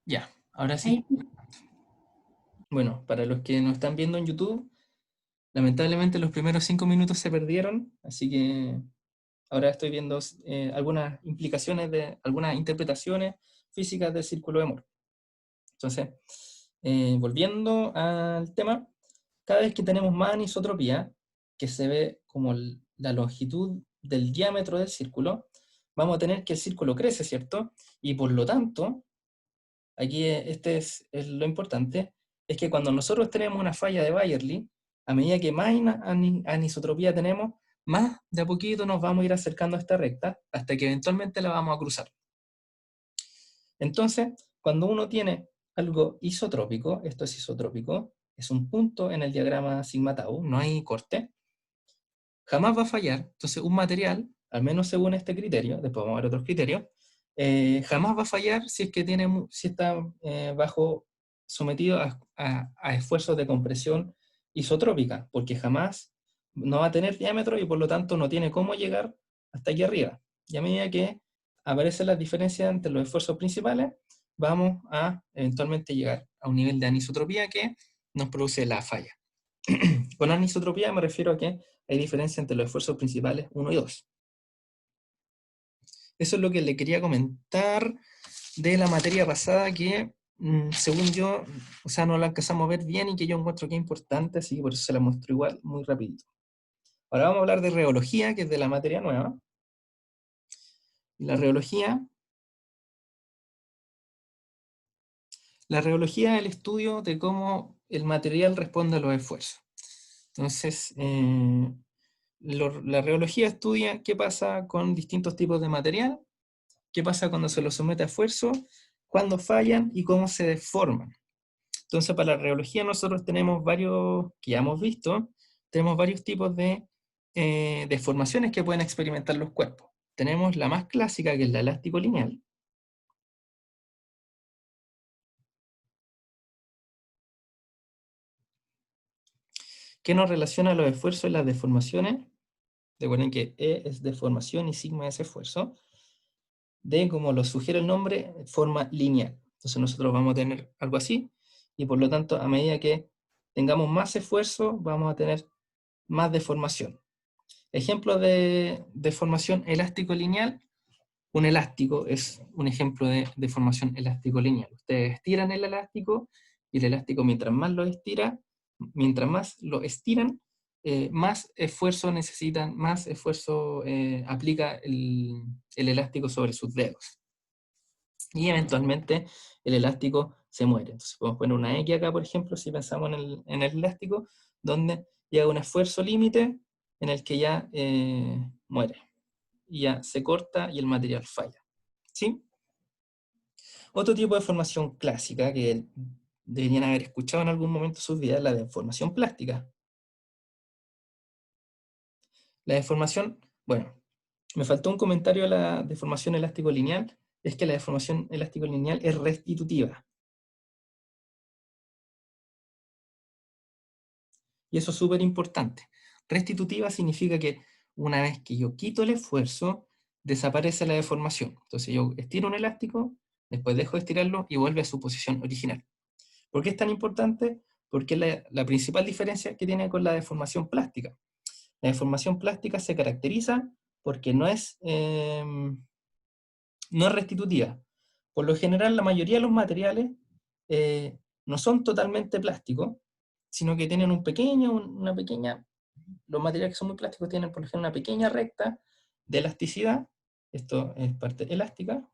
Ya, ahora sí. Ahí, Bueno, para los que nos están viendo en YouTube, lamentablemente los primeros 5 minutos se perdieron, así que ahora estoy viendo algunas implicaciones de algunas interpretaciones físicas del círculo de Moore. Entonces, volviendo al tema, cada vez que tenemos más anisotropía, que se ve como la longitud del diámetro del círculo, vamos a tener que el círculo crece, ¿cierto? Y por lo tanto, aquí este es lo importante, es que cuando nosotros tenemos una falla de Bayerly, a medida que más anisotropía tenemos, más de a poquito nos vamos a ir acercando a esta recta hasta que eventualmente la vamos a cruzar. Entonces, cuando uno tiene algo isotrópico, esto es isotrópico, es un punto en el diagrama sigma tau, no hay corte, jamás va a fallar. Entonces, un material, al menos según este criterio, después vamos a ver otros criterios, jamás va a fallar si es que si está sometido a esfuerzos de compresión isotrópica, porque jamás no va a tener diámetro y por lo tanto no tiene cómo llegar hasta aquí arriba. Y a medida que aparecen las diferencias entre los esfuerzos principales, vamos a eventualmente llegar a un nivel de anisotropía que nos produce la falla. Con anisotropía me refiero a que hay diferencia entre los esfuerzos principales 1 y 2. Eso es lo que le quería comentar de la materia pasada que, según yo, o sea, no la alcanzamos a ver bien y que yo encuentro que es importante, así que por eso se la muestro igual, muy rapidito. Ahora vamos a hablar de reología, que es de la materia nueva. Y la reología es el estudio de cómo el material responde a los esfuerzos. Entonces, la reología estudia qué pasa con distintos tipos de material, qué pasa cuando se los somete a esfuerzo, cuándo fallan y cómo se deforman. Entonces, para la reología nosotros tenemos varios, que ya hemos visto, tenemos varios tipos de deformaciones que pueden experimentar los cuerpos. Tenemos la más clásica, que es la elástico lineal, que nos relaciona los esfuerzos y las deformaciones. Recuerden que E es deformación y sigma es esfuerzo. De, como lo sugiere el nombre, forma lineal. Entonces nosotros vamos a tener algo así, y por lo tanto, a medida que tengamos más esfuerzo, vamos a tener más deformación. Ejemplo de deformación elástico-lineal. Un elástico es un ejemplo de deformación elástico-lineal. Ustedes estiran el elástico, y el elástico mientras más lo estiran, más esfuerzo necesitan, más esfuerzo aplica el elástico sobre sus dedos. Y eventualmente el elástico se muere. Entonces podemos poner una X acá, por ejemplo, si pensamos en el elástico, donde llega un esfuerzo límite en el que ya muere. Y ya se corta y el material falla. ¿Sí? Otro tipo de formación clásica que deberían haber escuchado en algún momento de sus vidas es la deformación plástica. La deformación, bueno, me faltó un comentario a la deformación elástico-lineal, es que la deformación elástico-lineal es restitutiva. Y eso es súper importante. Restitutiva significa que una vez que yo quito el esfuerzo, desaparece la deformación. Entonces yo estiro un elástico, después dejo de estirarlo y vuelve a su posición original. ¿Por qué es tan importante? Porque es la principal diferencia que tiene con la deformación plástica. La deformación plástica se caracteriza porque no es restitutiva. Por lo general, la mayoría de los materiales no son totalmente plásticos, sino que tienen una pequeña, los materiales que son muy plásticos tienen por ejemplo una pequeña recta de elasticidad, esto es parte elástica,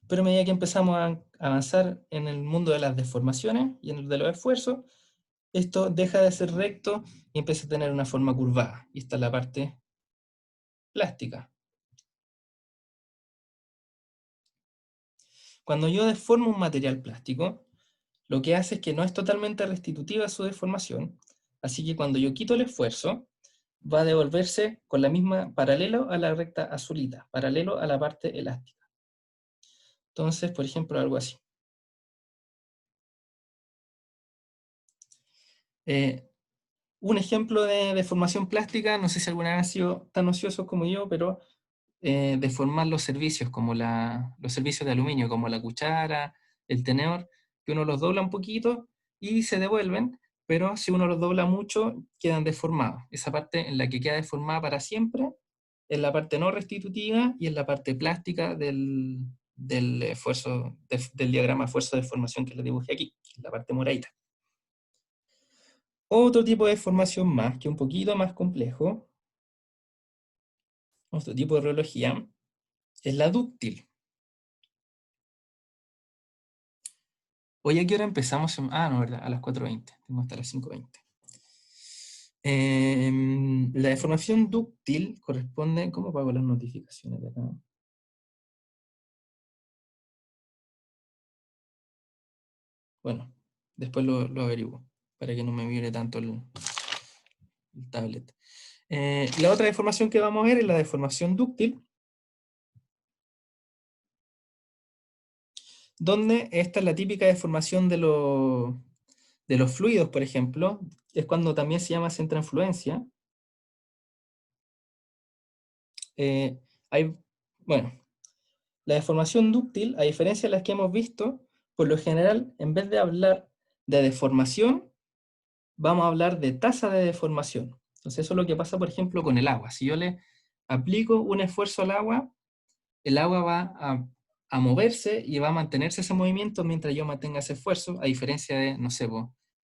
pero a medida que empezamos a avanzar en el mundo de las deformaciones y en el de los esfuerzos, esto deja de ser recto y empieza a tener una forma curvada. Y esta es la parte plástica. Cuando yo deformo un material plástico, lo que hace es que no es totalmente restitutiva su deformación, así que cuando yo quito el esfuerzo, va a devolverse con la misma, paralelo a la recta azulita, paralelo a la parte elástica. Entonces, por ejemplo, algo así. Eh, un ejemplo de deformación plástica, no sé si alguna vez ha sido tan ocioso como yo, pero deformar los servicios, como los servicios de aluminio, como la cuchara, el tenedor, que uno los dobla un poquito y se devuelven, pero si uno los dobla mucho, quedan deformados. Esa parte en la que queda deformada para siempre es la parte no restitutiva y es la parte plástica del esfuerzo, del diagrama esfuerzo-deformación que le dibujé aquí, la parte moradita. Otro tipo de deformación más, que es un poquito más complejo, otro tipo de reología, es la dúctil. Hoy a qué hora empezamos. Ah, no, ¿verdad? A las 4:20. Tengo hasta las 5:20. La deformación dúctil corresponde. ¿Cómo pago las notificaciones de acá? Bueno, después lo averiguo para que no me vibre tanto el tablet. La otra deformación que vamos a ver es la deformación dúctil, donde esta es la típica deformación de los fluidos, por ejemplo. Es cuando también se llama centroinfluencia. Hay, bueno, la deformación dúctil, a diferencia de las que hemos visto, por lo general, en vez de hablar de deformación, vamos a hablar de tasa de deformación. Entonces eso es lo que pasa, por ejemplo, con el agua. Si yo le aplico un esfuerzo al agua, el agua va a moverse y va a mantenerse ese movimiento mientras yo mantenga ese esfuerzo, a diferencia de, no sé,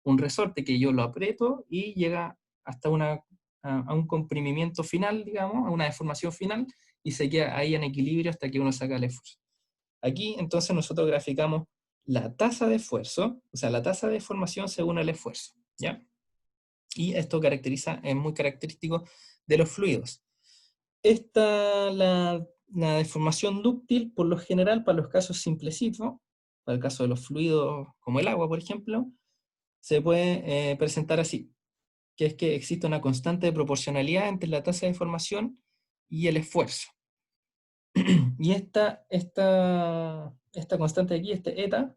un resorte que yo lo aprieto y llega hasta a un comprimimiento final, digamos, a una deformación final, y se queda ahí en equilibrio hasta que uno saca el esfuerzo. Aquí entonces nosotros graficamos la tasa de esfuerzo, o sea, la tasa de deformación según el esfuerzo, ¿ya? Y esto es muy característico de los fluidos. La deformación dúctil, por lo general, para los casos simplecitos, para el caso de los fluidos como el agua, por ejemplo, se puede presentar así, que es que existe una constante de proporcionalidad entre la tasa de deformación y el esfuerzo. Y esta constante de aquí, este eta,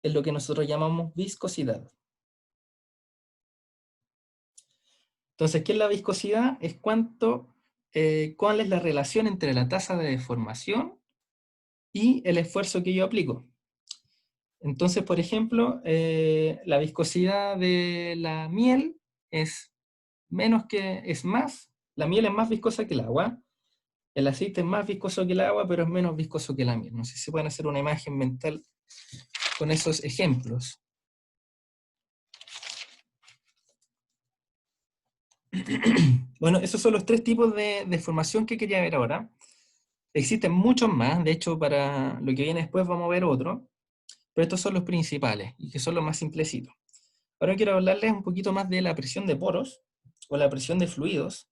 es lo que nosotros llamamos viscosidad. Entonces, ¿qué es la viscosidad? Es cuál es la relación entre la tasa de deformación y el esfuerzo que yo aplico. Entonces, por ejemplo, la viscosidad de la miel la miel es más viscosa que el agua, el aceite es más viscoso que el agua, pero es menos viscoso que la miel. No sé si pueden hacer una imagen mental con esos ejemplos. Bueno, esos son los tres tipos de deformación que quería ver ahora. Existen muchos más, de hecho para lo que viene después vamos a ver otro, pero estos son los principales y que son los más simplecitos. Ahora quiero hablarles un poquito más de la presión de poros o la presión de fluidos.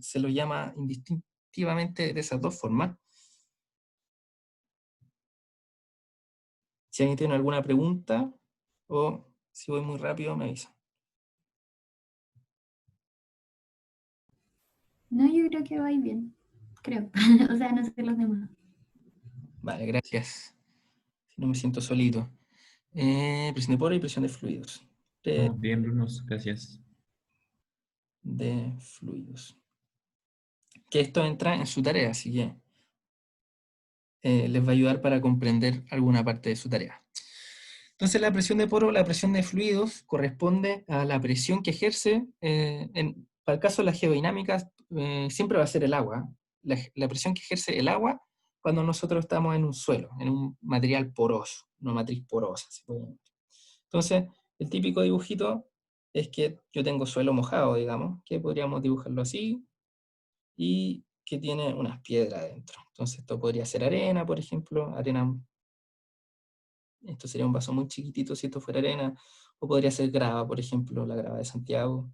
Se lo llama indistintivamente de esas dos formas. Si alguien tiene alguna pregunta o si voy muy rápido me avisa. No, yo creo que va bien, creo. O sea, no sé los demás. Vale, gracias. Si no me siento solito. Presión de poros y presión de fluidos. No, bien, Bruno, gracias. De fluidos. Que esto entra en su tarea, así que les va a ayudar para comprender alguna parte de su tarea. Entonces la presión de poro, la presión de fluidos, corresponde a la presión que ejerce, para el caso de las geodinámicas, siempre va a ser el agua. La presión que ejerce el agua cuando nosotros estamos en un suelo, en un material poroso, una matriz porosa. Entonces, el típico dibujito es que yo tengo suelo mojado, digamos, que podríamos dibujarlo así, y que tiene unas piedras dentro. Entonces esto podría ser arena, por ejemplo, esto sería un vaso muy chiquitito si esto fuera arena, o podría ser grava, por ejemplo, la grava de Santiago.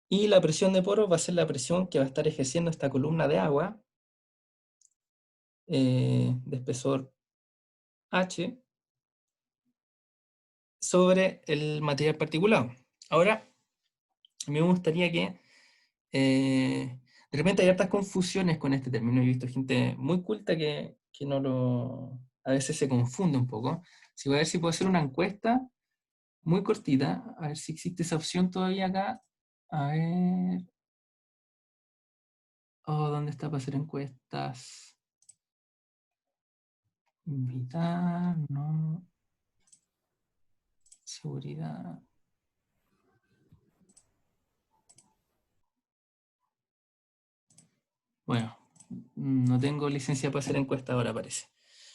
Y la presión de poros va a ser la presión que va a estar ejerciendo esta columna de agua de espesor H sobre el material particulado. Ahora, a mí me gustaría que de repente hay hartas confusiones con este término. He visto gente muy culta que a veces se confunde un poco. Si voy a ver si puedo hacer una encuesta muy cortita, a ver si existe esa opción todavía acá. A ver. Oh, ¿dónde está para hacer encuestas? Invitar, no. Seguridad. Bueno, no tengo licencia para hacer encuesta ahora, parece.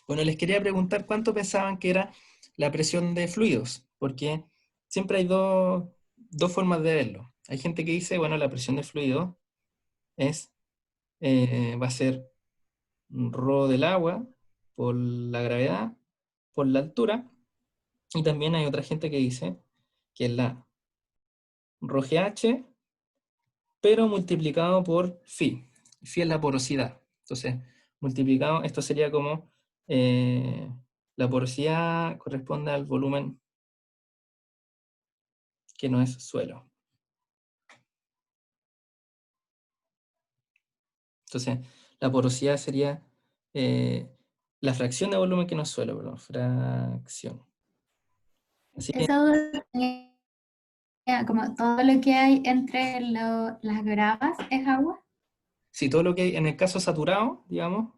Bueno, les quería preguntar cuánto pensaban que era la presión de fluidos, porque siempre hay dos formas de verlo. Hay gente que dice, bueno, la presión de fluido es, va a ser rho del agua por la gravedad, por la altura, y también hay otra gente que dice que es la rho GH, pero multiplicado por phi. Phi es la porosidad. Entonces, multiplicado, esto sería como la porosidad corresponde al volumen que no es suelo. Entonces, la porosidad sería la fracción de volumen que no es suelo, perdón, fracción. Así que, Eso como todo lo que hay entre las gravas es agua. si todo lo que hay en el caso saturado, digamos,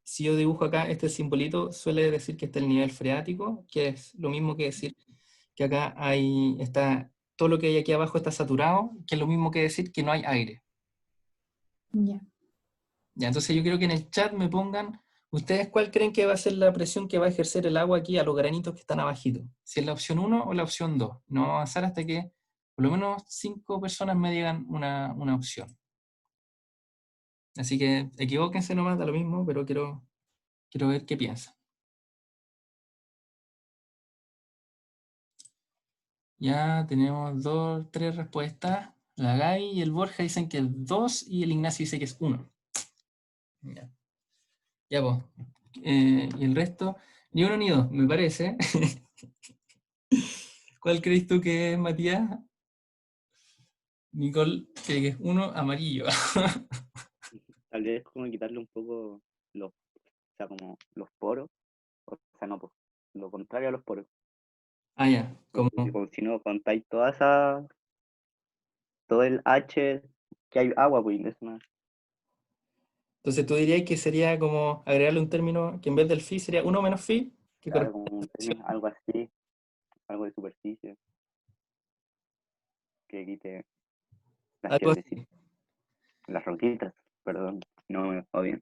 si yo dibujo acá este simbolito, suele decir que está el nivel freático, que es lo mismo que decir que acá está, todo lo que hay aquí abajo está saturado, que es lo mismo que decir que no hay aire. Ya. Ya, entonces yo quiero que en el chat me pongan, ¿ustedes cuál creen que va a ser la presión que va a ejercer el agua aquí a los granitos que están abajito? Si es la opción 1 o la opción 2. No vamos a avanzar hasta que por lo menos 5 personas me digan una opción. Así que equivóquense nomás, da lo mismo, pero quiero ver qué piensan. Ya tenemos 2, 3 respuestas. La Gaby y el Borja dicen que es 2 y el Ignacio dice que es 1. Ya, ya pues. Y el resto, ni uno ni dos, me parece. ¿Cuál crees tú que es, Matías? Nicole, que es 1 amarillo. Tal vez como quitarle un poco o sea, como los poros, o sea, no, pues, lo contrario a los poros, Ah, ya, como... porque como si no contáis todo el H que hay agua, pues, es más, Entonces tú dirías que sería como agregarle un término que en vez del phi sería 1 menos phi, que claro, corresponde como un a la término, algo así, algo de superficie, que quite las algo piedrecitas, así. las roquitas, perdón, no me odien.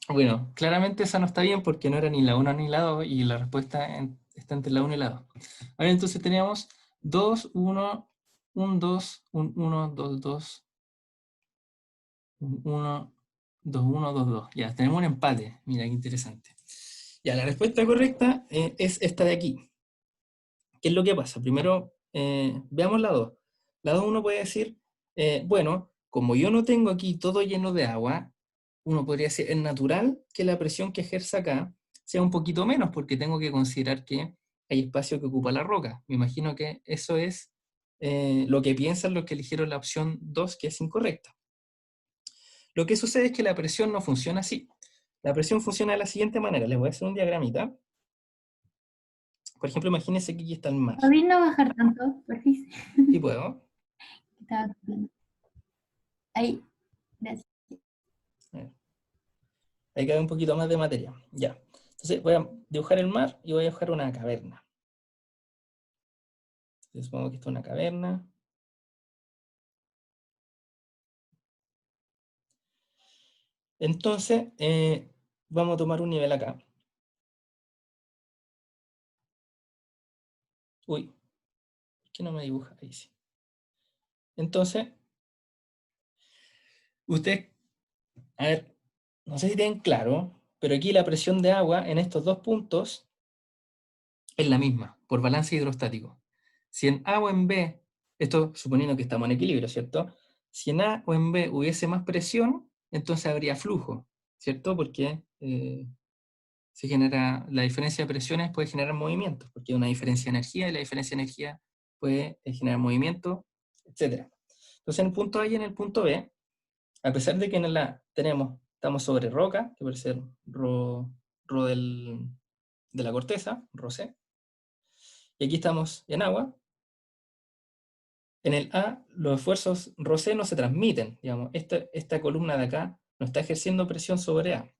Bueno, claramente esa no está bien porque no era ni la 1 ni la 2 y la respuesta está entre la 1 y la 2. Ahora entonces teníamos 2, 1, 1, 2, 1, 1, 2, 2, 1, 2, 1, 2, 2. Ya, tenemos un empate. Mira, qué interesante. Ya, la respuesta correcta es esta de aquí. ¿Qué es lo que pasa? Primero, veamos la 2. La 2 uno puede decir, bueno, como yo no tengo aquí todo lleno de agua, uno podría decir, es natural que la presión que ejerza acá sea un poquito menos, porque tengo que considerar que hay espacio que ocupa la roca. Me imagino que eso es lo que piensan los que eligieron la opción 2, que es incorrecta. Lo que sucede es que la presión no funciona así. La presión funciona de la siguiente manera. Les voy a hacer un diagramita. Por ejemplo, imagínense que aquí está el mar. ¿Podéis no bajar tanto, porfis? ¿Sí puedo? Estaba copiando. Ahí, gracias. A ver. Ahí cabe un poquito más de materia. Ya. Entonces voy a dibujar el mar y voy a dibujar una caverna. Entonces, supongo que esto es una caverna. Entonces, vamos a tomar un nivel acá. Uy, ¿por qué no me dibuja? Ahí sí. Entonces, ustedes, a ver, no sé si tienen claro, pero aquí la presión de agua en estos dos puntos es la misma, por balance hidrostático. Si en A o en B, esto suponiendo que estamos en equilibrio, ¿cierto? Si en A o en B hubiese más presión, entonces habría flujo, ¿cierto? Porque se genera, la diferencia de presiones puede generar movimientos, porque hay una diferencia de energía y la diferencia de energía puede generar movimiento, etc. Entonces en el punto A y en el punto B, a pesar de que en el A estamos sobre roca, que puede ser ro de la corteza, ro C, y aquí estamos en agua, En el A, los esfuerzos ρc no se transmiten, digamos, esta columna de acá no está ejerciendo presión sobre A.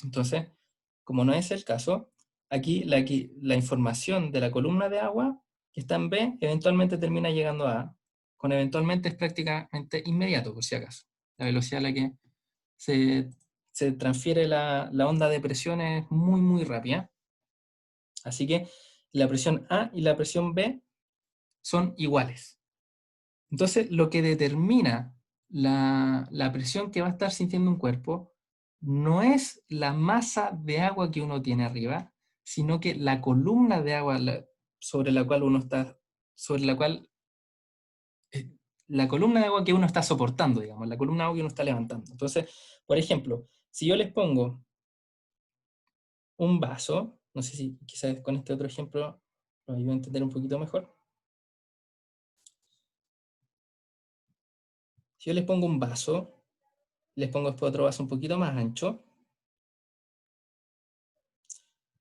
Entonces, como no es el caso, aquí la información de la columna de agua que está en B eventualmente termina llegando a A. Con eventualmente es prácticamente inmediato, por si acaso. La velocidad a la que se transfiere la onda de presión es muy, muy rápida. Así que la presión A y la presión B son iguales. Entonces, lo que determina la presión que va a estar sintiendo un cuerpo no es la masa de agua que uno tiene arriba, sino que la columna de agua sobre la cual uno está, sobre la cual, la columna de agua que uno está soportando, digamos, la columna de agua que uno está levantando. Entonces, por ejemplo, si yo les pongo un vaso, no sé si quizás con este otro ejemplo lo ayudo a entender un poquito mejor. Si yo les pongo un vaso, les pongo después otro vaso un poquito más ancho,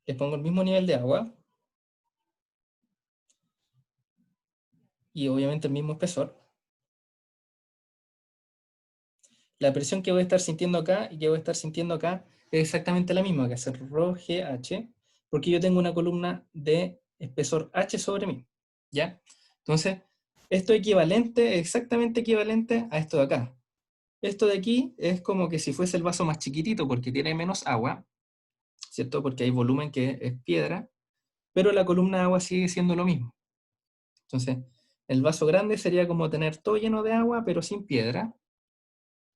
les pongo el mismo nivel de agua, y obviamente el mismo espesor, la presión que voy a estar sintiendo acá y que voy a estar sintiendo acá es exactamente la misma, que es ρgh, porque yo tengo una columna de espesor h sobre mí, ¿ya? Entonces, esto es equivalente, exactamente equivalente a esto de acá. Esto de aquí es como que si fuese el vaso más chiquitito porque tiene menos agua, ¿cierto? Porque hay volumen que es piedra, pero la columna de agua sigue siendo lo mismo. Entonces, el vaso grande sería como tener todo lleno de agua, pero sin piedra.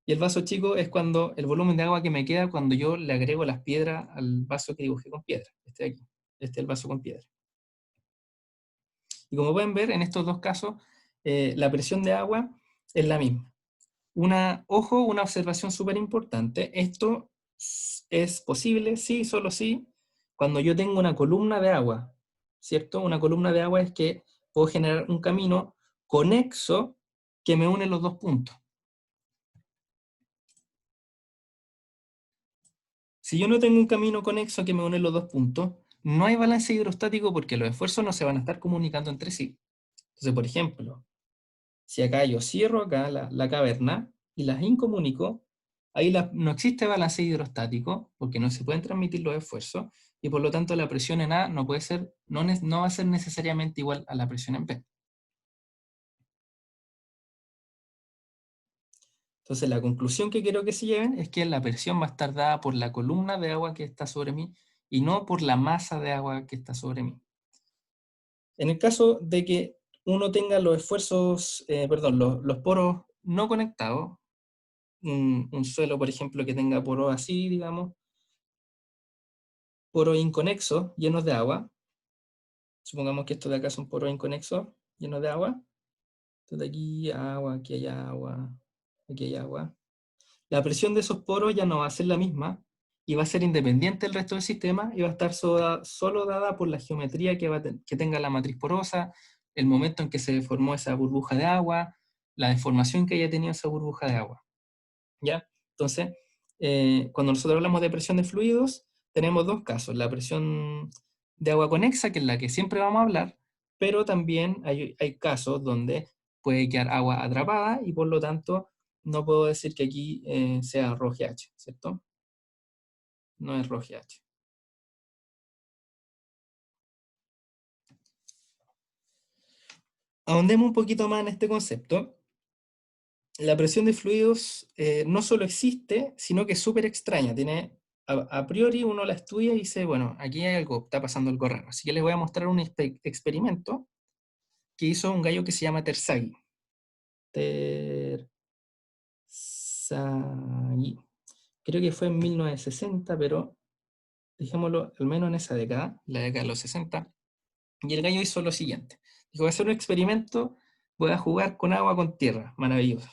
Y el vaso chico es cuando el volumen de agua que me queda cuando yo le agrego las piedras al vaso que dibujé con piedra. Este de aquí. Este es el vaso con piedra. Y como pueden ver, en estos dos casos, la presión de agua es la misma. Ojo, una observación súper importante. Esto es posible, sí, solo sí, cuando yo tengo una columna de agua, ¿cierto? Una columna de agua es que puedo generar un camino conexo que me une los dos puntos. Si yo no tengo un camino conexo que me une los dos puntos, no hay balance hidrostático porque los esfuerzos no se van a estar comunicando entre sí. Entonces, por ejemplo, si acá yo cierro acá la caverna y las incomunico, ahí no existe balance hidrostático porque no se pueden transmitir los esfuerzos y por lo tanto la presión en A no puede ser, no va a ser necesariamente igual a la presión en B. Entonces la conclusión que quiero que se lleven es que la presión va a estar dada por la columna de agua que está sobre mí y no por la masa de agua que está sobre mí. En el caso de que uno tenga los esfuerzos, perdón, los poros no conectados, un suelo, por ejemplo, que tenga poros así, digamos, poros inconexos llenos de agua. Supongamos que estos de acá son poros inconexos llenos de agua. Entonces de aquí agua, aquí hay agua, aquí hay agua. La presión de esos poros ya no va a ser la misma y va a ser independiente del resto del sistema y va a estar solo dada por la geometría que tenga la matriz porosa, el momento en que se formó esa burbuja de agua, la deformación que haya tenido esa burbuja de agua. ¿Ya? Entonces, cuando nosotros hablamos de presión de fluidos, tenemos dos casos. La presión de agua conexa, que es la que siempre vamos a hablar, pero también hay casos donde puede quedar agua atrapada y por lo tanto no puedo decir que aquí sea ρgh, ¿cierto? No es ρgh. Ahondemos un poquito más en este concepto. La presión de fluidos no solo existe, sino que es súper extraña. A priori uno la estudia y dice, bueno, aquí hay algo, está pasando algo raro. Así que les voy a mostrar un experimento que hizo un gallo que se llama Terzaghi. Terzaghi. Creo que fue en 1960, pero dejémoslo al menos en esa década, la década de los 60. Y el gallo hizo lo siguiente. Dijo, voy a hacer un experimento, voy a jugar con agua con tierra. Maravilloso.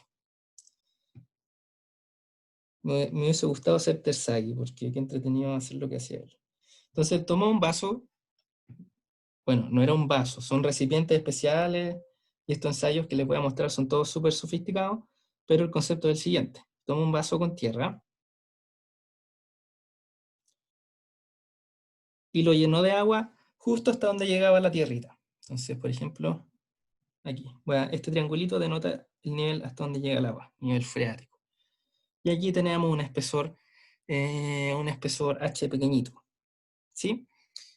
Me hubiese gustado ser Terzaghi, porque qué entretenido hacer lo que hacía él. Entonces tomó un vaso, bueno, no era un vaso, son recipientes especiales, y estos ensayos que les voy a mostrar son todos súper sofisticados, pero el concepto es el siguiente. Toma un vaso con tierra, y lo llenó de agua justo hasta donde llegaba la tierrita. Entonces, por ejemplo, Aquí. Este triangulito denota el nivel hasta donde llega el agua, nivel freático. Y aquí tenemos un espesor H pequeñito. ¿Sí?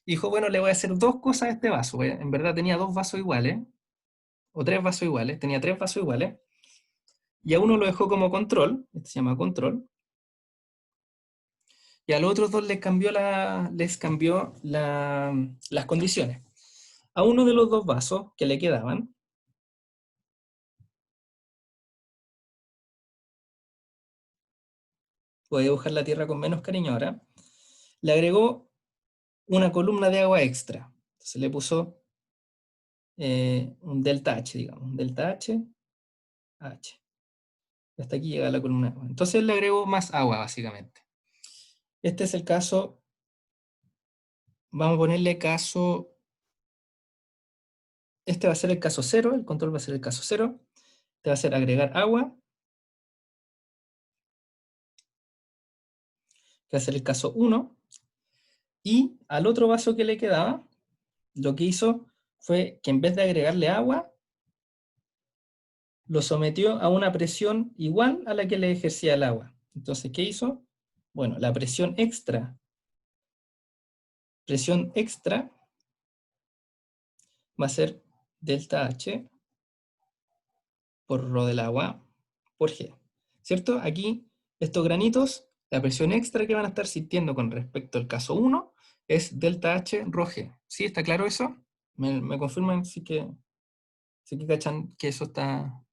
Y dijo, bueno, le voy a hacer dos cosas a este vaso. En verdad tenía dos vasos iguales, o tres vasos iguales, tenía tres vasos iguales. Y a uno lo dejó como control, este se llama control. Y a los otros dos las condiciones. A uno de los dos vasos que le quedaban, voy a dibujar la tierra con menos cariño ahora, le agregó una columna de agua extra. Entonces le puso un delta H, digamos, un delta H, H. Hasta aquí llega la columna de agua. Entonces le agregó más agua, básicamente. Este es el caso, vamos a ponerle caso, este va a ser el caso 0, el control va a ser el caso 0. Te va a hacer agregar agua, que va a ser el caso 1. Y al otro vaso que le quedaba, lo que hizo fue que en vez de agregarle agua, lo sometió a una presión igual a la que le ejercía el agua. Entonces, ¿qué hizo? Bueno, la presión extra va a ser delta H por rho del agua por G. ¿Cierto? Aquí, estos granitos, la presión extra que van a estar sintiendo con respecto al caso 1 es delta H rho G. ¿Sí? ¿Está claro eso? ¿Me confirman sí que cachan que eso está...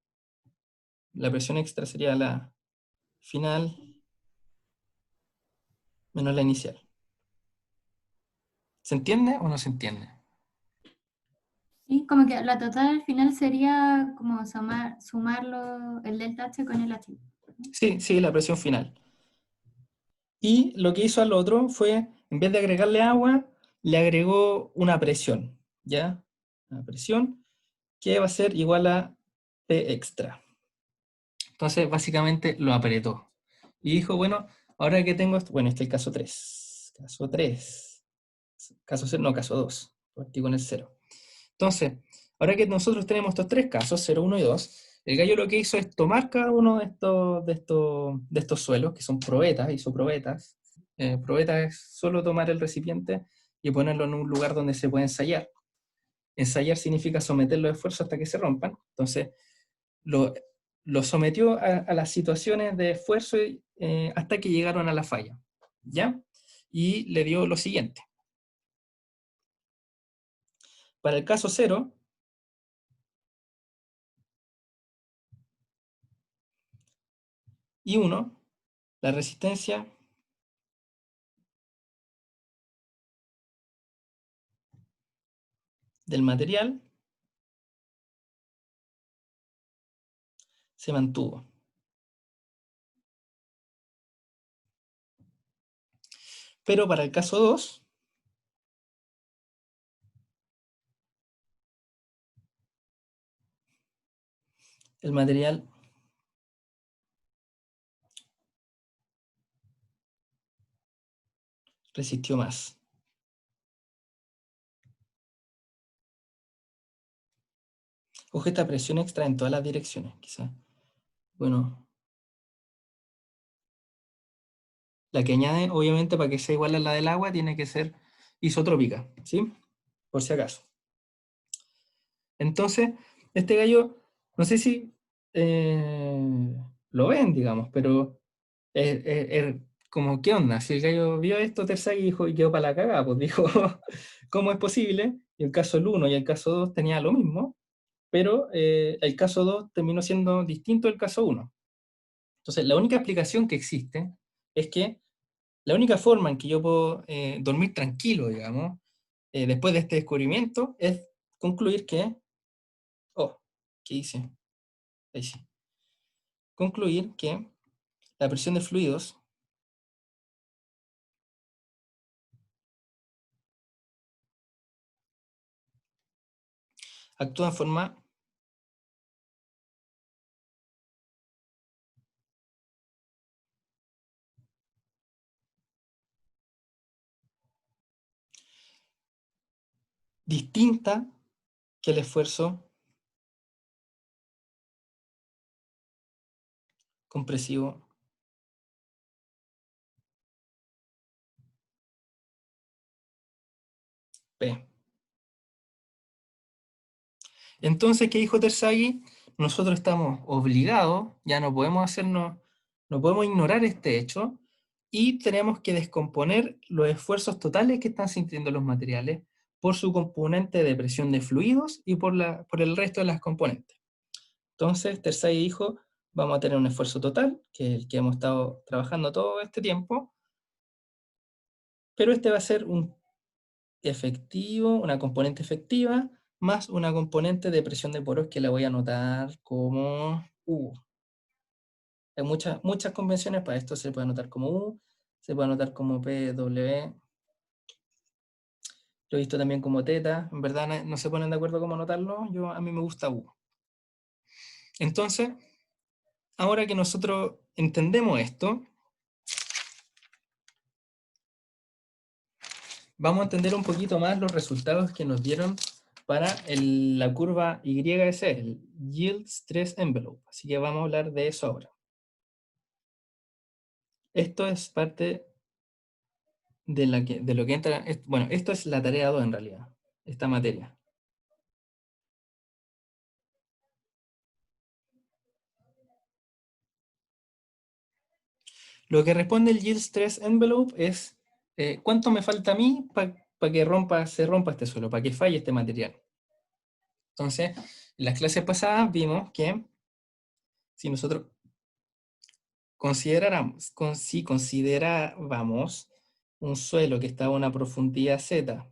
La presión extra sería la final menos la inicial. ¿Se entiende o no se entiende? Sí, como que la total al final sería como sumarlo el delta H con el H. Sí, sí, la presión final. Y lo que hizo al otro fue, en vez de agregarle agua, le agregó una presión, ¿ya? Una presión que va a ser igual a P extra. Entonces, básicamente lo apretó. Y dijo, bueno, ahora que tengo esto, bueno, este es el caso 3. Caso 3. Caso 0, no, caso 2. Partí con el 0. Entonces, ahora que nosotros tenemos estos tres casos, 0, 1 y 2, el gallo lo que hizo es tomar cada uno de estos suelos, que son probetas, hizo probetas. Probeta es solo tomar el recipiente y ponerlo en un lugar donde se puede ensayar. Ensayar significa someter los esfuerzos hasta que se rompan. Entonces, lo, lo sometió a las situaciones de esfuerzo hasta que llegaron a la falla. ¿Ya? Y le dio lo siguiente. Para el caso 0, y 1, la resistencia del material se mantuvo. Pero para el caso 2, el material resistió más. Coge esta presión extra en todas las direcciones, quizás. Bueno, la que añade, obviamente, para que sea igual a la del agua, tiene que ser isotrópica, ¿sí? Por si acaso. Entonces, este gallo, no sé si lo ven, digamos, pero como, ¿qué onda? Si el gallo vio esto, Terzaghi dijo y quedó para la cagada, pues dijo, ¿cómo es posible? Y el caso 1 y el caso 2 tenía lo mismo, pero el caso 2 terminó siendo distinto del caso 1. Entonces, la única explicación que existe es que la única forma en que yo puedo dormir tranquilo, digamos, después de este descubrimiento, es concluir que, oh, ¿qué hice? Ahí sí. Concluir que la presión de fluidos actúa en forma distinta que el esfuerzo compresivo P. Entonces, ¿qué dijo Terzaghi? Nosotros estamos obligados, ya no podemos no podemos ignorar este hecho, y tenemos que descomponer los esfuerzos totales que están sintiendo los materiales por su componente de presión de fluidos y por el resto de las componentes. Entonces, Terzaghi dijo, vamos a tener un esfuerzo total, que es el que hemos estado trabajando todo este tiempo, pero este va a ser un efectivo, una componente efectiva, más una componente de presión de poros que la voy a anotar como U. Hay muchas convenciones para esto, se puede anotar como U, se puede anotar como PW, lo he visto también como teta, en verdad no se ponen de acuerdo cómo anotarlo, a mí me gusta U. Entonces, ahora que nosotros entendemos esto, vamos a entender un poquito más los resultados que nos dieron para la curva YS, el Yield Stress Envelope. Así que vamos a hablar de eso ahora. Esto es parte de lo que entra, bueno, esto es la tarea 2 en realidad, esta materia. Lo que responde el Yield Stress Envelope es cuánto me falta a mí para que se rompa este suelo, para que falle este material. Entonces, en las clases pasadas vimos que si nosotros si considerábamos un suelo que está a una profundidad Z,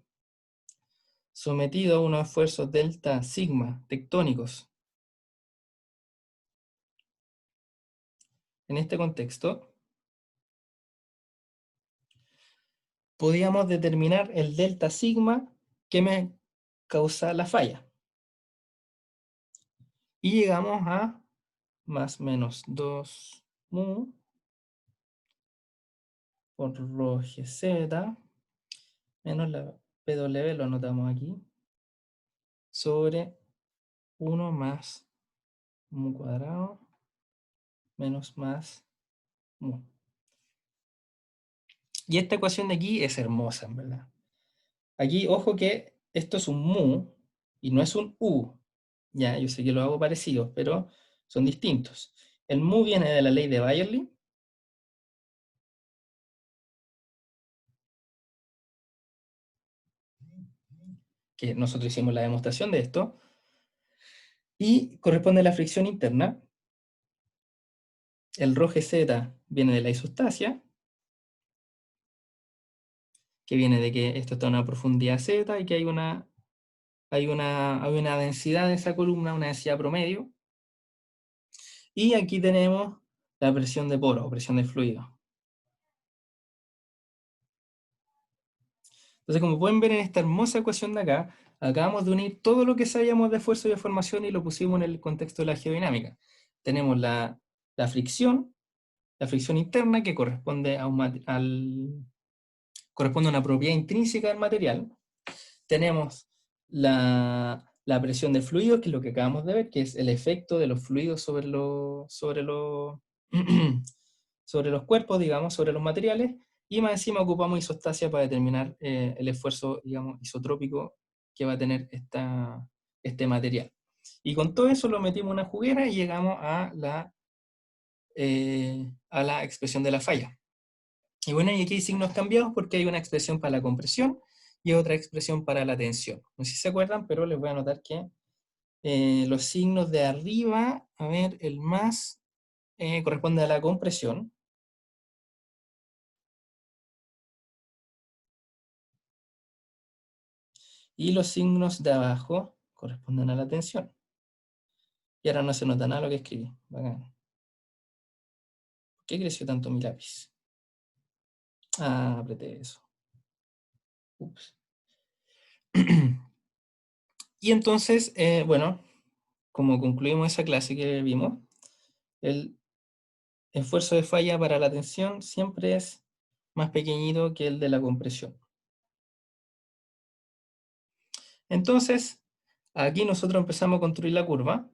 sometido a unos esfuerzos delta sigma tectónicos, en este contexto, podíamos determinar el delta sigma que me causa la falla. Y llegamos a más o menos 2 mu por rho GZ menos la PW, lo anotamos aquí, sobre 1 más mu cuadrado menos más mu. Y esta ecuación de aquí es hermosa, en verdad. Aquí, ojo que esto es un mu y no es un u. Ya, yo sé que lo hago parecido, pero son distintos. El mu viene de la ley de Bayerly. Que nosotros hicimos la demostración de esto. Y corresponde a la fricción interna. El rho GZ viene de la isostasia, que viene de que esto está a una profundidad Z y que hay una densidad de esa columna, una densidad promedio. Y aquí tenemos la presión de poro, o presión de fluido. Entonces, como pueden ver en esta hermosa ecuación de acá, acabamos de unir todo lo que sabíamos de esfuerzo y de formación y lo pusimos en el contexto de la geodinámica. Tenemos la fricción interna que corresponde a una propiedad intrínseca del material. Tenemos la presión de fluidos, que es lo que acabamos de ver, que es el efecto de los fluidos sobre los cuerpos, digamos, sobre los materiales, y más encima ocupamos isostasia para determinar el esfuerzo, digamos, isotrópico que va a tener este material. Y con todo eso lo metimos en una juguera y llegamos a la expresión de la falla. Y bueno, y aquí hay signos cambiados porque hay una expresión para la compresión y otra expresión para la tensión. No sé si se acuerdan, pero les voy a anotar que los signos de arriba, a ver, el más corresponde a la compresión. Y los signos de abajo corresponden a la tensión. Y ahora no se nota nada lo que escribí. Bacán. ¿Por qué creció tanto mi lápiz? Ah, apreté eso. Ups. Y entonces, bueno, como concluimos esa clase que vimos, el esfuerzo de falla para la tensión siempre es más pequeñito que el de la compresión. Entonces, aquí nosotros empezamos a construir la curva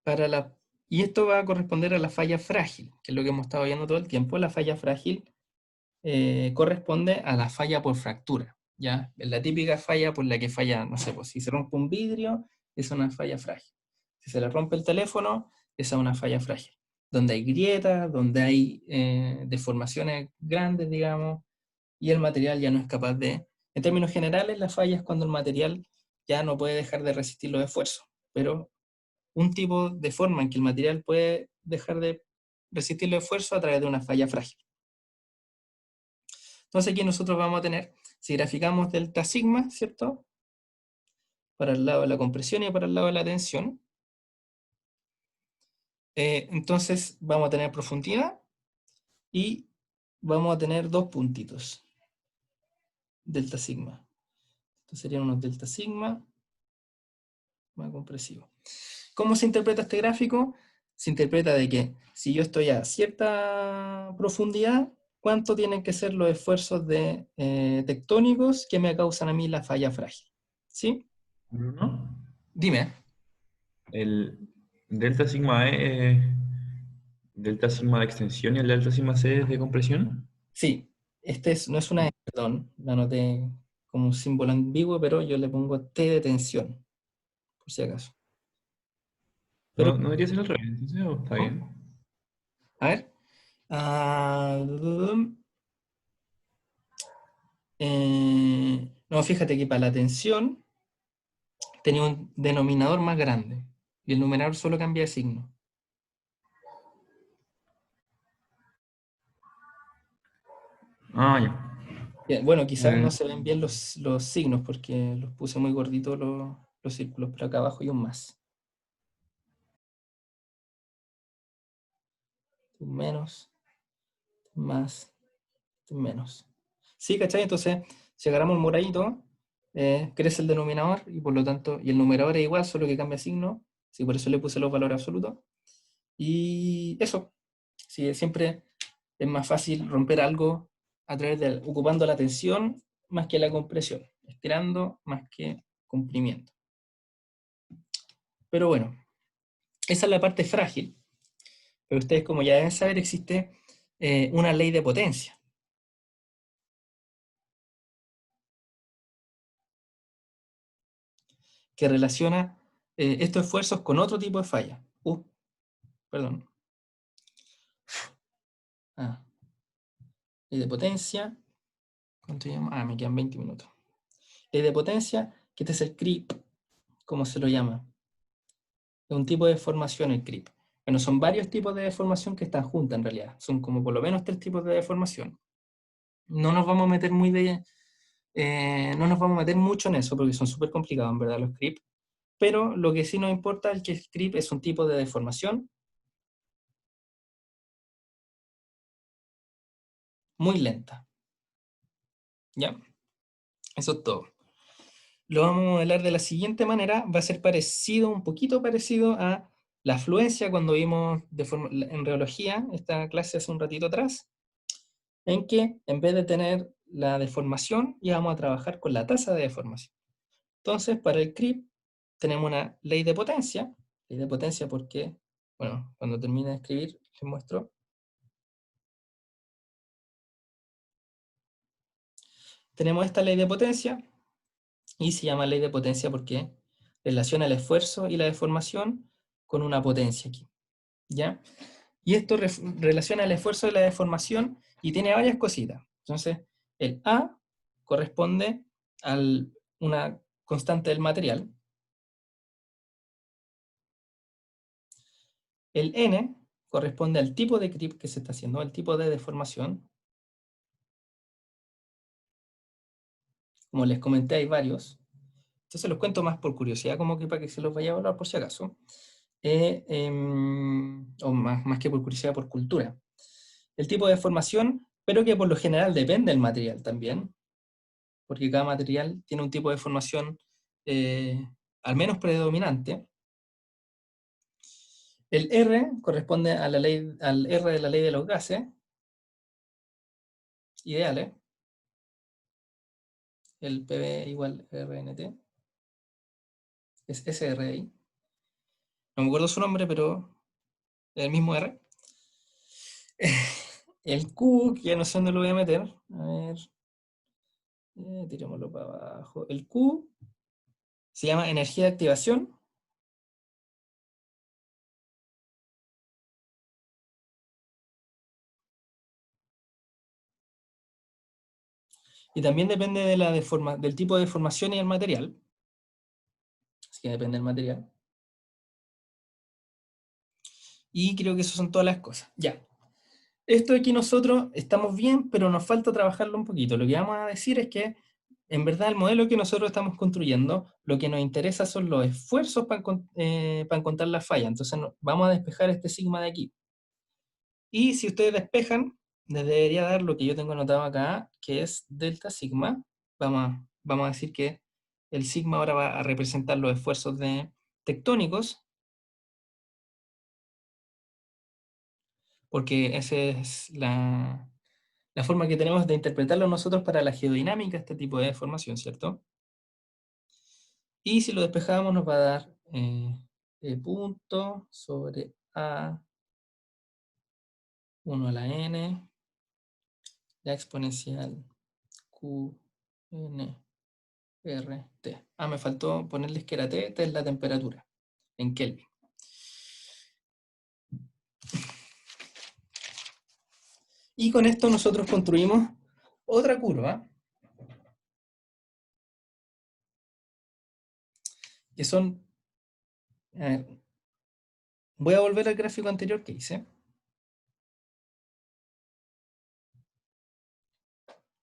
para Y esto va a corresponder a la falla frágil, que es lo que hemos estado viendo todo el tiempo. La falla frágil corresponde a la falla por fractura, ¿ya? Es la típica falla por la que falla, no sé, pues si se rompe un vidrio, es una falla frágil. Si se le rompe el teléfono, esa es una falla frágil. Donde hay grietas, donde hay deformaciones grandes, digamos, y el material ya no es capaz de... En términos generales, la falla es cuando el material ya no puede dejar de resistir los esfuerzos, pero un tipo de forma en que el material puede dejar de resistir los esfuerzos a través de una falla frágil. Entonces aquí nosotros vamos a tener, si graficamos delta sigma, ¿cierto? Para el lado de la compresión y para el lado de la tensión. Entonces vamos a tener profundidad y vamos a tener dos puntitos. Delta sigma. Estos serían unos delta sigma más compresivo. ¿Cómo se interpreta este gráfico? Se interpreta de que si yo estoy a cierta profundidad, ¿cuánto tienen que ser los esfuerzos tectónicos que me causan a mí la falla frágil? ¿Sí? Bruno, Dime. el delta sigma E es delta sigma de extensión y el delta sigma C es de compresión. Sí, no es una E, perdón, la anoté como un símbolo ambiguo, pero yo le pongo T de tensión, por si acaso. Pero, No, no debería ser al revés, entonces está ¿no? bien. A ver. Ah, no, fíjate que para la tensión tenía un denominador más grande y el numerador solo cambia de signo. Ah, ya. Bien, bueno, quizás Eh, no se ven bien los signos porque los puse muy gorditos los círculos, pero acá abajo hay un más. Un menos, más, un menos. ¿Sí, cachai? Entonces, si agarramos el moradito, crece el denominador y por lo tanto, y el numerador es igual, solo que cambia signo. Sí, por eso le puse los valores absolutos. Y eso, sí, siempre es más fácil romper algo ocupando la tensión más que la compresión, estirando más que comprimiendo. Pero bueno, esa es la parte frágil. Pero ustedes, como ya deben saber, existe una ley de potencia. Que relaciona estos esfuerzos con otro tipo de falla. Perdón. Ah, ley de potencia. ¿Cuánto llama? Ah, me quedan 20 minutos. Ley de potencia, que este es el creep, como se lo llama. Es un tipo de deformación el creep. Bueno, son varios tipos de deformación que están juntas en realidad. Son como por lo menos 3 tipos de deformación. No nos vamos a meter no nos vamos a meter mucho en eso porque son súper complicados en verdad los creep. Pero lo que sí nos importa es que el creep es un tipo de deformación muy lenta. ¿Ya? Eso es todo. Lo vamos a modelar de la siguiente manera. Va a ser parecido, un poquito parecido a la afluencia cuando vimos en reología, esta clase hace un ratito atrás, en que en vez de tener la deformación, íbamos a trabajar con la tasa de deformación. Entonces, para el creep tenemos una ley de potencia porque, bueno, cuando termine de escribir, les muestro. Tenemos esta ley de potencia, y se llama ley de potencia porque relaciona el esfuerzo y la deformación con una potencia aquí, ¿ya? Y esto relaciona el esfuerzo y la deformación y tiene varias cositas. Entonces, el A corresponde a una constante del material. El N corresponde al tipo de creep que se está haciendo, al tipo de deformación. Como les comenté, hay varios. Entonces los cuento más por curiosidad, como que para que se los vaya a evaluar por si acaso. O más que por curiosidad, por cultura. El tipo de deformación, pero que por lo general depende del material también, porque cada material tiene un tipo de deformación al menos predominante. El R corresponde a al R de la ley de los gases ideales. El PV igual RNT. Es SRI. No me acuerdo su nombre, pero el mismo R. El Q, que ya no sé dónde lo voy a meter. A ver. Tirémoslo para abajo. El Q se llama energía de activación. Y también depende de del tipo de deformación y el material. Así que depende del material. Y creo que eso son todas las cosas. Ya. Esto aquí nosotros estamos bien, pero nos falta trabajarlo un poquito. Lo que vamos a decir es que, en verdad, el modelo que nosotros estamos construyendo, lo que nos interesa son los esfuerzos para encontrar la falla. Entonces vamos a despejar este sigma de aquí. Y si ustedes despejan, les debería dar lo que yo tengo anotado acá, que es delta sigma. Vamos a decir que el sigma ahora va a representar los esfuerzos tectónicos, porque esa es la forma que tenemos de interpretarlo nosotros para la geodinámica, este tipo de deformación, ¿cierto? Y si lo despejamos nos va a dar punto sobre A 1 a la n, la exponencial Q, n, r, t. Ah, me faltó ponerles que era t, es la temperatura, en Kelvin. Y con esto nosotros construimos otra curva, que son... A ver, voy a volver al gráfico anterior que hice.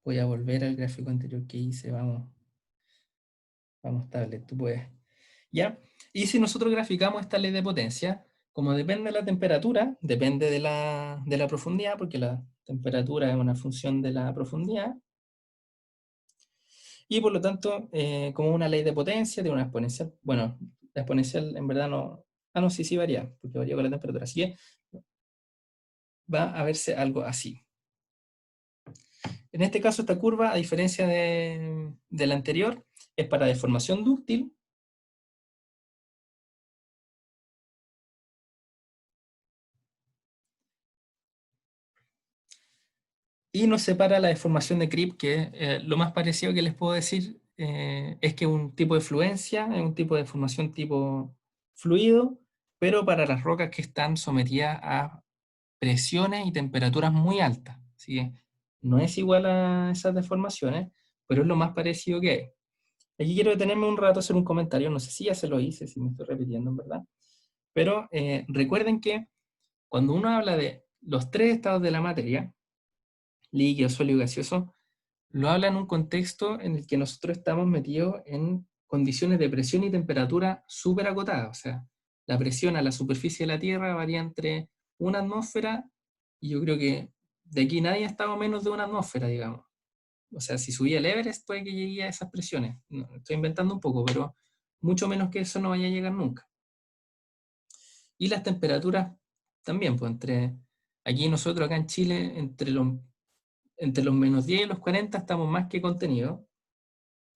Voy a volver al gráfico anterior que hice, vamos. Vamos, tablet, tú puedes. ¿Ya? Y si nosotros graficamos esta ley de potencia, como depende de la temperatura, depende de la profundidad, porque la temperatura es una función de la profundidad, y por lo tanto, como una ley de potencia, tiene una exponencial, bueno, la exponencial en verdad no, no, sí varía, porque varía con la temperatura, así que va a verse algo así. En este caso, esta curva, a diferencia de la anterior, es para deformación dúctil, y nos separa la deformación de Crip, que lo más parecido que les puedo decir es que es un tipo de fluencia, es un tipo de deformación tipo fluido, pero para las rocas que están sometidas a presiones y temperaturas muy altas. Así que no es igual a esas deformaciones, pero es lo más parecido que hay. Aquí quiero detenerme un rato a hacer un comentario, no sé si ya se lo hice, si me estoy repitiendo en verdad, pero recuerden que cuando uno habla de los tres estados de la materia, líquido, sólido y gaseoso, lo habla en un contexto en el que nosotros estamos metidos en condiciones de presión y temperatura súper acotadas. O sea, la presión a la superficie de la Tierra varía entre una atmósfera, y yo creo que de aquí nadie ha estado menos de una atmósfera, digamos. O sea, si subía el Everest puede que llegue a esas presiones. No, estoy inventando un poco, pero mucho menos que eso no vaya a llegar nunca. Y las temperaturas también, pues aquí nosotros acá en Chile, entre los menos 10 y los 40 estamos más que contenidos,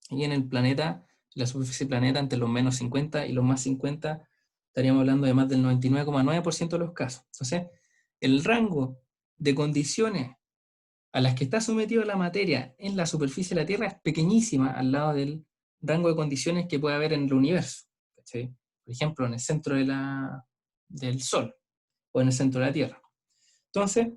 y en el planeta, la superficie del planeta, entre los menos 50 y los más 50, estaríamos hablando de más del 99,9% de los casos. Entonces, el rango de condiciones a las que está sometida la materia en la superficie de la Tierra es pequeñísima al lado del rango de condiciones que puede haber en el universo. ¿Sí? Por ejemplo, en el centro del Sol o en el centro de la Tierra. Entonces,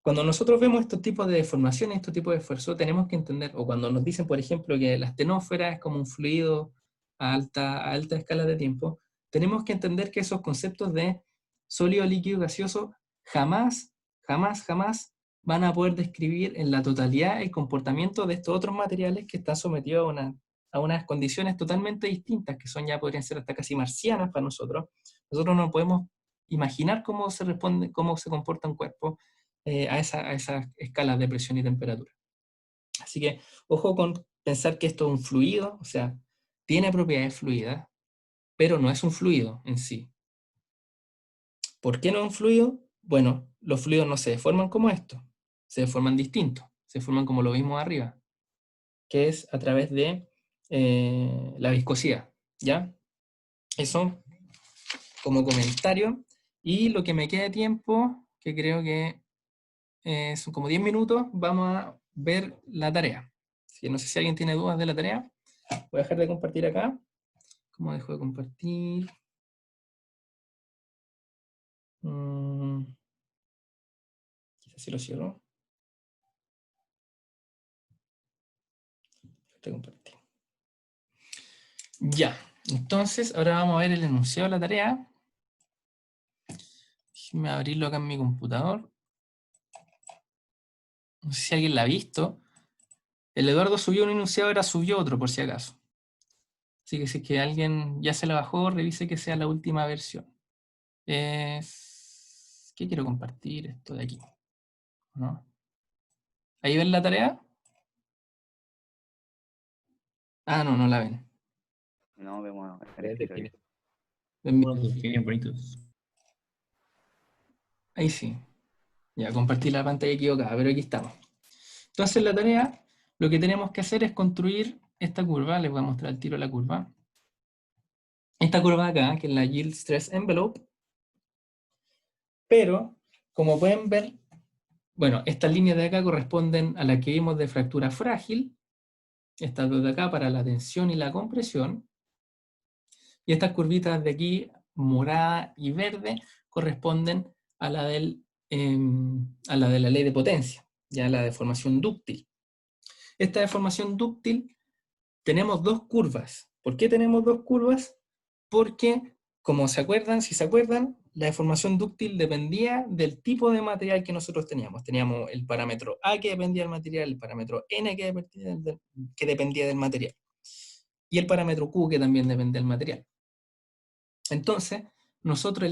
cuando nosotros vemos estos tipos de deformaciones, estos tipos de esfuerzo, tenemos que entender, o cuando nos dicen, por ejemplo, que la astenósfera es como un fluido a alta escala de tiempo, tenemos que entender que esos conceptos de sólido, líquido, gaseoso jamás, jamás, jamás van a poder describir en la totalidad el comportamiento de estos otros materiales que están sometidos a unas condiciones totalmente distintas, que son ya podrían ser hasta casi marcianas para nosotros. Nosotros no podemos imaginar cómo se responde, cómo se comporta un cuerpo a esas escalas de presión y temperatura. Así que, ojo con pensar que esto es un fluido, o sea, tiene propiedades fluidas, pero no es un fluido en sí. ¿Por qué no es un fluido? Bueno, los fluidos no se deforman como esto, se deforman distintos, se deforman como lo vimos arriba, que es a través de la viscosidad, ¿ya? Eso como comentario. Y lo que me queda de tiempo, que creo que son como 10 minutos, vamos a ver la tarea. Así que no sé si alguien tiene dudas de la tarea. Voy a dejar de compartir acá. ¿Cómo dejo de compartir? Quizás si lo cierro. Te compartí. Ya, entonces ahora vamos a ver el enunciado de la tarea. Déjenme abrirlo acá en mi computador. No sé si alguien la ha visto. El Eduardo subió un enunciado, ahora subió otro por si acaso. Así que si es que alguien ya se la bajó, revise que sea la última versión. ¿Qué quiero compartir? Esto de aquí, ¿no? ¿Ahí ven la tarea? Ah, no, no la ven. No vemos el escritorio. Ven mi- Unos delfines bonitos. Ahí sí. Ya, compartí la pantalla equivocada, pero aquí estamos. Entonces la tarea, lo que tenemos que hacer es construir esta curva. Les voy a mostrar al tiro la curva. Esta curva acá, que es la Yield Stress Envelope. Pero, como pueden ver, bueno, estas líneas de acá corresponden a las que vimos de fractura frágil. Estas dos de acá para la tensión y la compresión. Y estas curvitas de aquí, morada y verde, corresponden a la, a la de la ley de potencia, ya la deformación dúctil. Esta deformación dúctil, tenemos dos curvas. ¿Por qué tenemos dos curvas? Porque, como se acuerdan, si se acuerdan, la deformación dúctil dependía del tipo de material que nosotros teníamos. Teníamos el parámetro A que dependía del material, el parámetro N que dependía del material, y el parámetro Q que también depende del material. Entonces, nosotros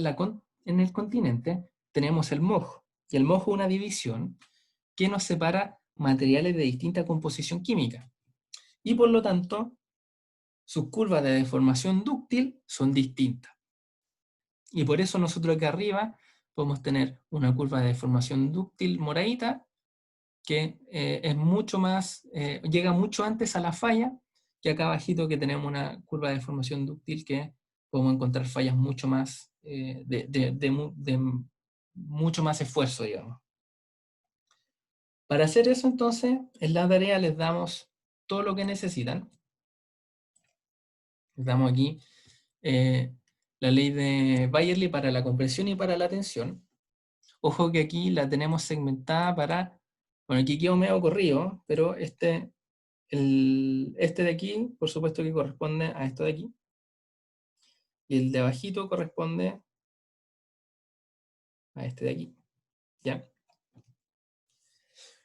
en el continente tenemos el MOJ, y el MOJ es una división que nos separa materiales de distinta composición química. Y por lo tanto, sus curvas de deformación dúctil son distintas. Y por eso nosotros acá arriba podemos tener una curva de deformación dúctil moradita, que es mucho más, llega mucho antes a la falla, que acá abajito que tenemos una curva de deformación dúctil que podemos encontrar fallas mucho más, de mucho más esfuerzo, digamos. Para hacer eso, entonces, en la tarea les damos todo lo que necesitan. Les damos aquí la ley de Bayerle para la compresión y para la tensión. Ojo que aquí la tenemos segmentada para, bueno, aquí quedó medio corrido, pero este de aquí, por supuesto que corresponde a esto de aquí, y el de abajito corresponde a este de aquí, ¿ya?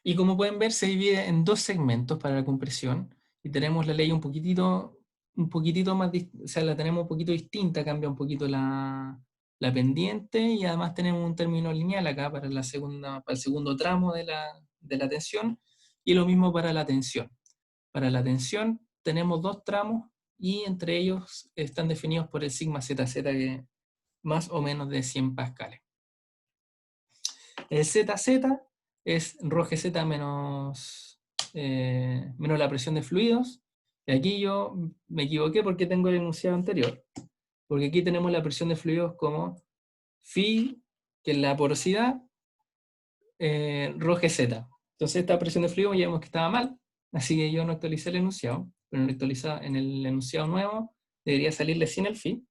Y como pueden ver, se divide en dos segmentos para la compresión, y tenemos la ley un poquitito más, o sea, la tenemos un poquito distinta, cambia un poquito la pendiente, y además tenemos un término lineal acá para el segundo tramo de la tensión, y lo mismo para la tensión. Para la tensión tenemos dos tramos, y entre ellos están definidos por el sigma ZZ, que es más o menos de 100 pascales. El ZZ es ρGZ menos la presión de fluidos. Y aquí yo me equivoqué porque tengo el enunciado anterior. Porque aquí tenemos la presión de fluidos como phi, que es la porosidad, ρGZ. Entonces esta presión de fluidos ya vimos que estaba mal, así que yo no actualicé el enunciado, pero en el enunciado nuevo debería salirle sin el phi.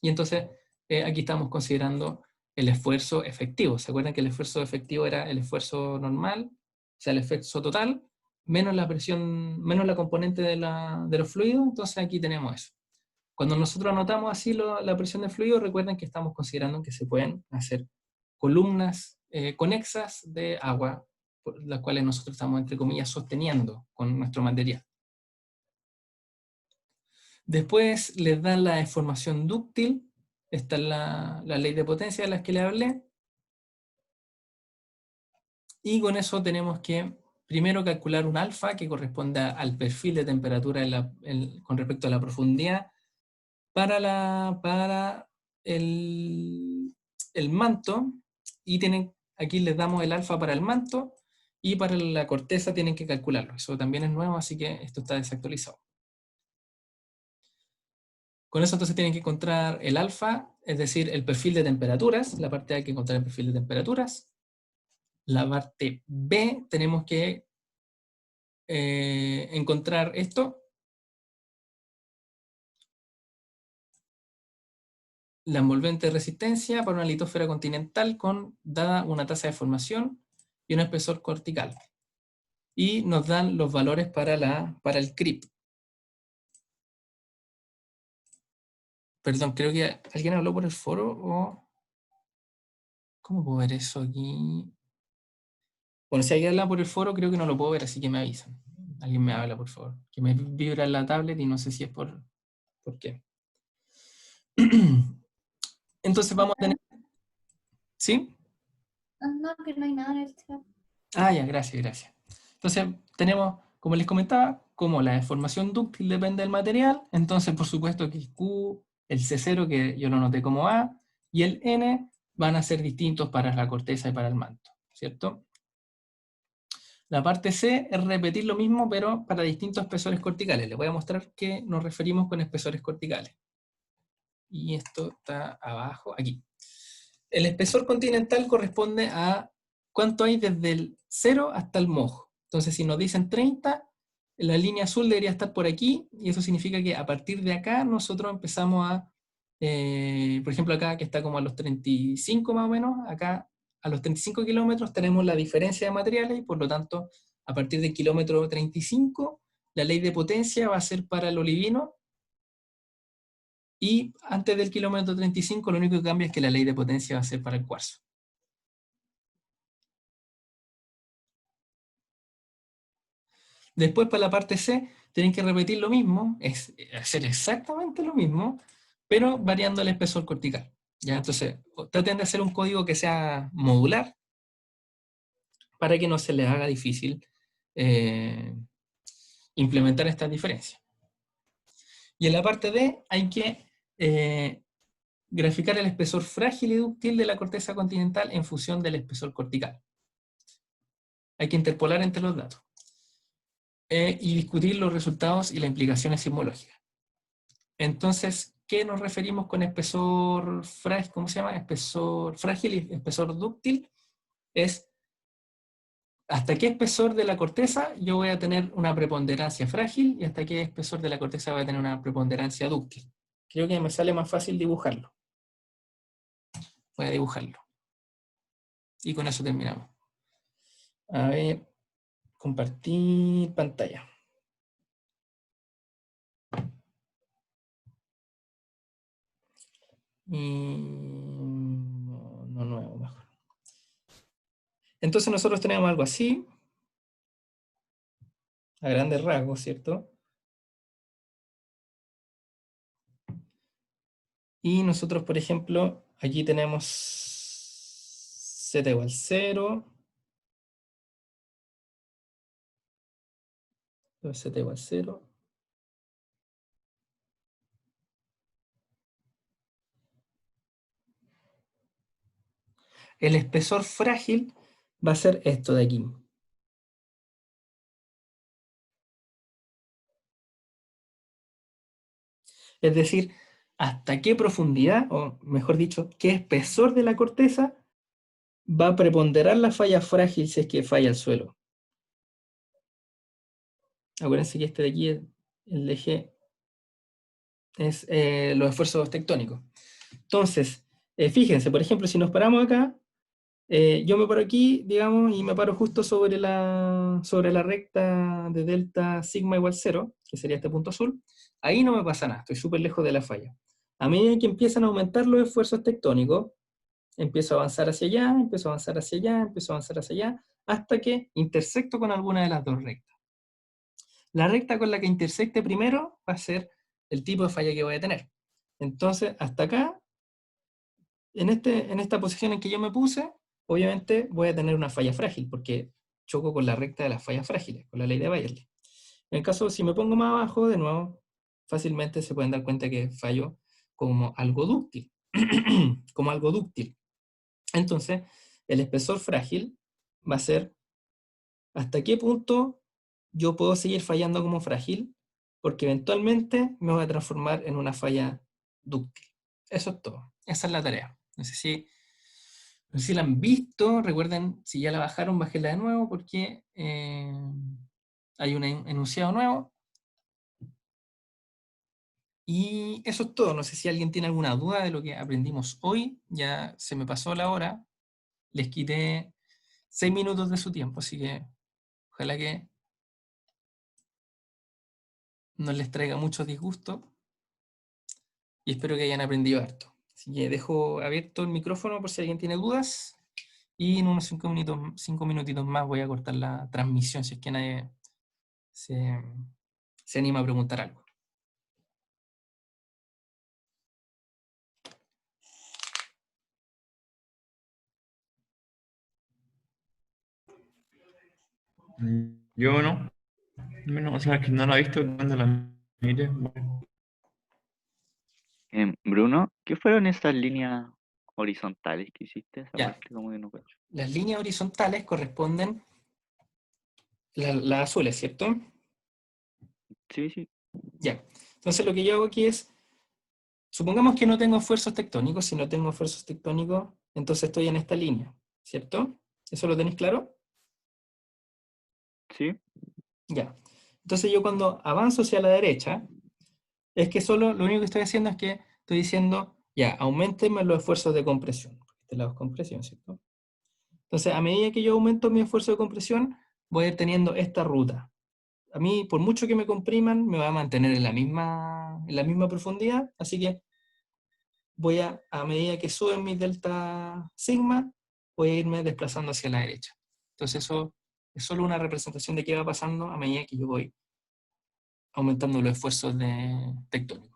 Y entonces aquí estamos considerando el esfuerzo efectivo. ¿Se acuerdan que el esfuerzo efectivo era el esfuerzo normal? O sea, el esfuerzo total, menos la presión, menos la componente de los fluidos. Entonces aquí tenemos eso. Cuando nosotros anotamos así la presión de fluido, recuerden que estamos considerando que se pueden hacer columnas conexas de agua, por las cuales nosotros estamos, entre comillas, sosteniendo con nuestro material. Después les dan la deformación dúctil. Esta es la ley de potencia de las que les hablé. Y con eso tenemos que primero calcular un alfa que corresponde al perfil de temperatura con respecto a la profundidad para el manto. Y aquí les damos el alfa para el manto, y para la corteza tienen que calcularlo. Eso también es nuevo, así que esto está desactualizado. Con eso entonces tienen que encontrar el alfa, es decir, el perfil de temperaturas. La parte A hay que encontrar el perfil de temperaturas. La parte B tenemos que encontrar esto. La envolvente de resistencia para una litósfera continental dada una tasa de formación y un espesor cortical. Y nos dan los valores para el CRIP. Perdón, creo que alguien habló por el foro o... ¿Cómo puedo ver eso aquí? Bueno, si alguien habla por el foro, creo que no lo puedo ver, así que me avisan. Alguien me habla, por favor. Que me vibra la tablet y no sé si es por qué. Entonces vamos a tener... ¿Sí? No, que no hay nada en el chat. Ah, ya, gracias. Entonces tenemos, como les comentaba, como la deformación dúctil depende del material, entonces por supuesto que el Q, el C0, que yo lo noté como A, y el N van a ser distintos para la corteza y para el manto, ¿cierto? La parte C es repetir lo mismo, pero para distintos espesores corticales. Les voy a mostrar qué nos referimos con espesores corticales. Y esto está abajo, aquí. El espesor continental corresponde a cuánto hay desde el 0 hasta el MOJ. Entonces, si nos dicen 30, la línea azul debería estar por aquí, y eso significa que a partir de acá nosotros empezamos a, por ejemplo acá que está como a los 35 más o menos, acá a los 35 kilómetros tenemos la diferencia de materiales, y por lo tanto, a partir del kilómetro 35, la ley de potencia va a ser para el olivino, y antes del kilómetro 35 lo único que cambia es que la ley de potencia va a ser para el cuarzo. Después para la parte C tienen que repetir lo mismo, es hacer exactamente lo mismo, pero variando el espesor cortical. ¿Ya? Entonces, traten de hacer un código que sea modular para que no se les haga difícil implementar estas diferencias. Y en la parte D hay que graficar el espesor frágil y dúctil de la corteza continental en función del espesor cortical. Hay que interpolar entre los datos. Y discutir los resultados y las implicaciones sismológicas. Entonces, ¿qué nos referimos con espesor frágil? ¿Cómo se llama? Espesor frágil y espesor dúctil. Es hasta qué espesor de la corteza yo voy a tener una preponderancia frágil y hasta qué espesor de la corteza voy a tener una preponderancia dúctil. Creo que me sale más fácil dibujarlo. Voy a dibujarlo. Y con eso terminamos. A ver, compartir pantalla. Y no nuevo, mejor. Entonces nosotros tenemos algo así, a grandes rasgos, ¿cierto? Y nosotros, por ejemplo, aquí tenemos z igual 0, z igual 0. El espesor frágil va a ser esto de aquí. Es decir, hasta qué profundidad, o mejor dicho, qué espesor de la corteza va a preponderar la falla frágil si es que falla el suelo. Acuérdense que este de aquí, el eje, es los esfuerzos tectónicos. Entonces, fíjense, por ejemplo, si nos paramos acá, yo me paro aquí, digamos, y me paro justo sobre la recta de delta sigma igual 0, que sería este punto azul. Ahí no me pasa nada, estoy súper lejos de la falla. A medida que empiezan a aumentar los esfuerzos tectónicos, empiezo a avanzar hacia allá, empiezo a avanzar hacia allá, empiezo a avanzar hacia allá, hasta que intersecto con alguna de las dos rectas. La recta con la que intersecte primero va a ser el tipo de falla que voy a tener. Entonces, hasta acá, en esta posición en que yo me puse, obviamente voy a tener una falla frágil, porque choco con la recta de las fallas frágiles, con la ley de Bayerle. En el caso, si me pongo más abajo, de nuevo, fácilmente se pueden dar cuenta que fallo como algo dúctil. Como algo dúctil. Entonces, el espesor frágil va a ser hasta qué punto yo puedo seguir fallando como frágil porque eventualmente me voy a transformar en una falla dúctil. Eso es todo. Esa es la tarea. No sé si la han visto. Recuerden, si ya la bajaron, bájenla de nuevo porque hay un enunciado nuevo. Y eso es todo. No sé si alguien tiene alguna duda de lo que aprendimos hoy. Ya se me pasó la hora. Les quité 6 minutos de su tiempo, así que ojalá que no les traiga mucho disgusto y espero que hayan aprendido harto. Así que dejo abierto el micrófono por si alguien tiene dudas y en unos 5 minutitos más voy a cortar la transmisión si es que nadie se anima a preguntar algo. Yo no. Bueno, o sea, que no la he visto cuando la mire. Bueno. Bruno, ¿qué fueron esas líneas horizontales que hiciste? Esa Ya. parte como que no cacho. Las líneas horizontales corresponden las azules, ¿cierto? Sí, sí. Ya. Entonces lo que yo hago aquí es, supongamos que no tengo esfuerzos tectónicos. Si no tengo esfuerzos tectónicos, entonces estoy en esta línea, ¿cierto? ¿Eso lo tenéis claro? Sí. Ya. Entonces yo cuando avanzo hacia la derecha, es que solo lo único que estoy haciendo es que estoy diciendo, ya, aumentenme los esfuerzos de compresión. Este lado es compresión, ¿cierto? Entonces, a medida que yo aumento mi esfuerzo de compresión, voy a ir teniendo esta ruta. A mí, por mucho que me compriman, me va a mantener en la misma profundidad, así que a medida que suben mis delta sigma, voy a irme desplazando hacia la derecha. Entonces eso es solo una representación de qué va pasando a medida que yo voy aumentando los esfuerzos tectónicos.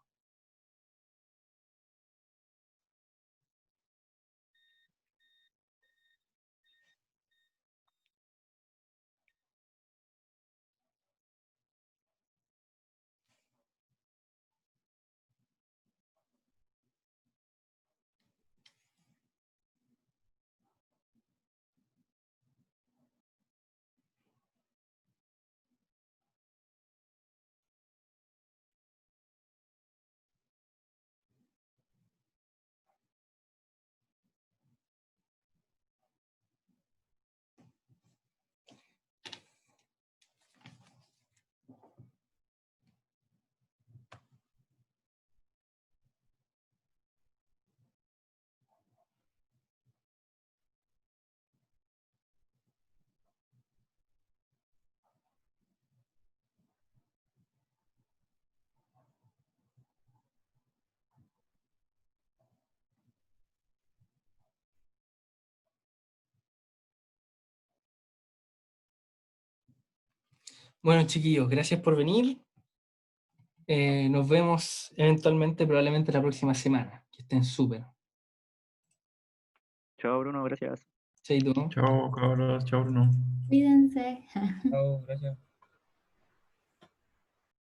Bueno, chiquillos, gracias por venir. Nos vemos eventualmente, probablemente la próxima semana. Que estén súper. Chao, Bruno, gracias. Chaito. Chao, cabros. Chao, Bruno. Cuídense. Chao, gracias.